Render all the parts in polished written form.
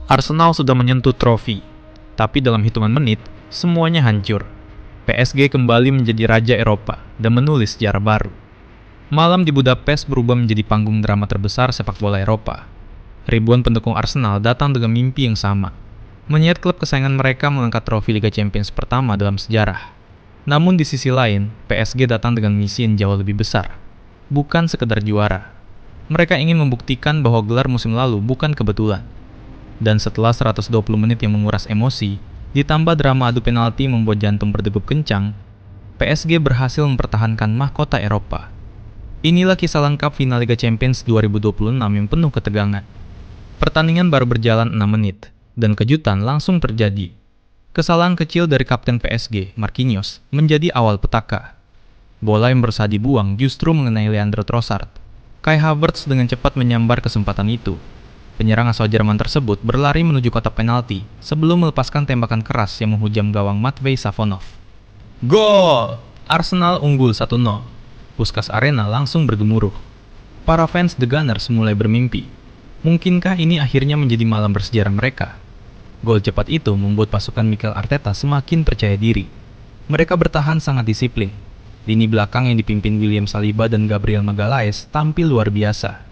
Arsenal sudah menyentuh trofi, tapi dalam hitungan menit, semuanya hancur. PSG kembali menjadi raja Eropa dan menulis sejarah baru. Malam di Budapest berubah menjadi panggung drama terbesar sepak bola Eropa. Ribuan pendukung Arsenal datang dengan mimpi yang sama, melihat klub kesayangan mereka mengangkat trofi Liga Champions pertama dalam sejarah. Namun di sisi lain, PSG datang dengan misi yang jauh lebih besar. Bukan sekedar juara. Mereka ingin membuktikan bahwa gelar musim lalu bukan kebetulan. Dan setelah 120 menit yang menguras emosi, ditambah drama adu penalti membuat jantung berdegup kencang, PSG berhasil mempertahankan mahkota Eropa. Inilah kisah lengkap final Liga Champions 2026 yang penuh ketegangan. Pertandingan baru berjalan 6 menit, dan kejutan langsung terjadi. Kesalahan kecil dari kapten PSG, Marquinhos, menjadi awal petaka. Bola yang berusaha dibuang justru mengenai Leandro Trossard. Kai Havertz dengan cepat menyambar kesempatan itu. Penyerang asal Jerman tersebut berlari menuju kotak penalti sebelum melepaskan tembakan keras yang menghujam gawang Matvei Safonov. Gol! Arsenal unggul 1-0. Puskás Arena langsung bergemuruh. Para fans The Gunners mulai bermimpi. Mungkinkah ini akhirnya menjadi malam bersejarah mereka? Gol cepat itu membuat pasukan Mikel Arteta semakin percaya diri. Mereka bertahan sangat disiplin. Lini belakang yang dipimpin William Saliba dan Gabriel Magalhaes tampil luar biasa.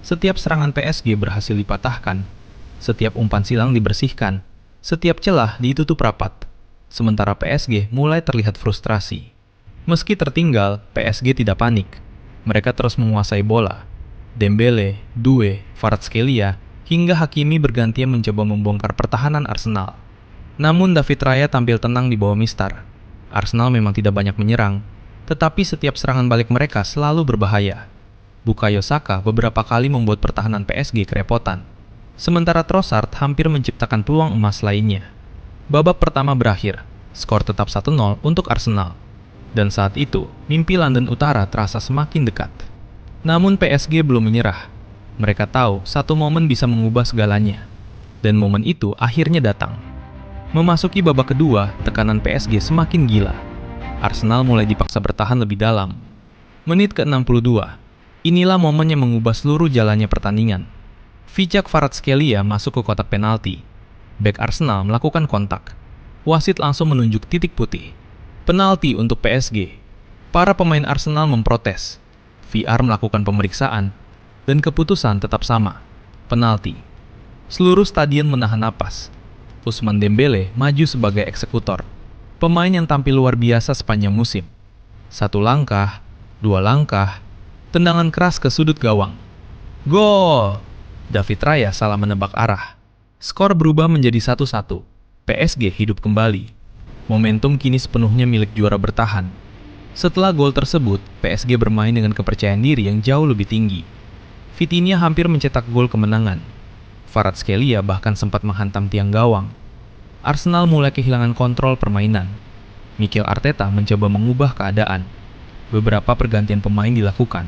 Setiap serangan PSG berhasil dipatahkan, setiap umpan silang dibersihkan, setiap celah ditutup rapat. Sementara PSG mulai terlihat frustrasi. Meski tertinggal, PSG tidak panik. Mereka terus menguasai bola. Dembele, Doué, Kvaratskhelia, hingga Hakimi bergantian mencoba membongkar pertahanan Arsenal. Namun David Raya tampil tenang di bawah mistar. Arsenal memang tidak banyak menyerang, tetapi setiap serangan balik mereka selalu berbahaya. Bukayo Saka beberapa kali membuat pertahanan PSG kerepotan. Sementara Trossard hampir menciptakan peluang emas lainnya. Babak pertama berakhir, skor tetap 1-0 untuk Arsenal. Dan saat itu, mimpi London Utara terasa semakin dekat. Namun PSG belum menyerah. Mereka tahu satu momen bisa mengubah segalanya. Dan momen itu akhirnya datang. Memasuki babak kedua, tekanan PSG semakin gila. Arsenal mulai dipaksa bertahan lebih dalam. Menit ke-62. Inilah momen yang mengubah seluruh jalannya pertandingan. Vijay Kvaratskhelia masuk ke kotak penalti. Bek Arsenal melakukan kontak. Wasit langsung menunjuk titik putih. Penalti untuk PSG. Para pemain Arsenal memprotes. VR melakukan pemeriksaan. Dan keputusan tetap sama. Penalti. Seluruh stadion menahan napas. Ousmane Dembele maju sebagai eksekutor. Pemain yang tampil luar biasa sepanjang musim. Satu langkah, dua langkah, tendangan keras ke sudut gawang. Gol! David Raya salah menebak arah. Skor berubah menjadi 1-1. PSG hidup kembali. Momentum kini sepenuhnya milik juara bertahan. Setelah gol tersebut, PSG bermain dengan kepercayaan diri yang jauh lebih tinggi. Vitinha hampir mencetak gol kemenangan. Kvaratskhelia bahkan sempat menghantam tiang gawang. Arsenal mulai kehilangan kontrol permainan. Mikel Arteta mencoba mengubah keadaan. Beberapa pergantian pemain dilakukan.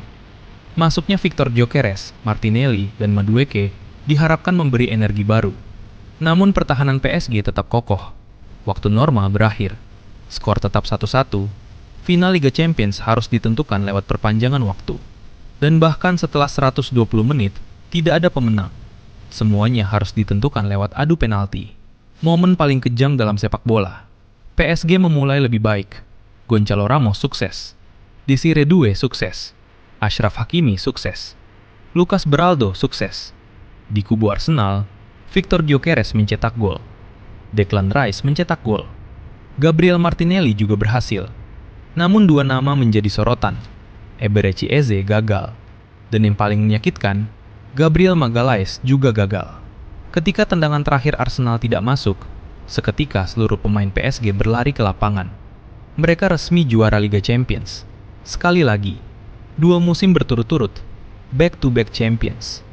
Masuknya Victor Gyökeres, Martinelli, dan Madueke diharapkan memberi energi baru. Namun pertahanan PSG tetap kokoh. Waktu normal berakhir. Skor tetap 1-1. Final Liga Champions harus ditentukan lewat perpanjangan waktu. Dan bahkan setelah 120 menit, tidak ada pemenang. Semuanya harus ditentukan lewat adu penalti. Momen paling kejam dalam sepak bola. PSG memulai lebih baik. Gonçalo Ramos sukses. Desire Doué sukses. Achraf Hakimi sukses. Lucas Beraldo sukses. Di kubu Arsenal, Victor Gyökeres mencetak gol. Declan Rice mencetak gol. Gabriel Martinelli juga berhasil. Namun dua nama menjadi sorotan. Eberechi Eze gagal. Dan yang paling menyakitkan, Gabriel Magalhaes juga gagal. Ketika tendangan terakhir Arsenal tidak masuk, seketika seluruh pemain PSG berlari ke lapangan. Mereka resmi juara Liga Champions. Sekali lagi, 2 musim berturut-turut, back-to-back champions.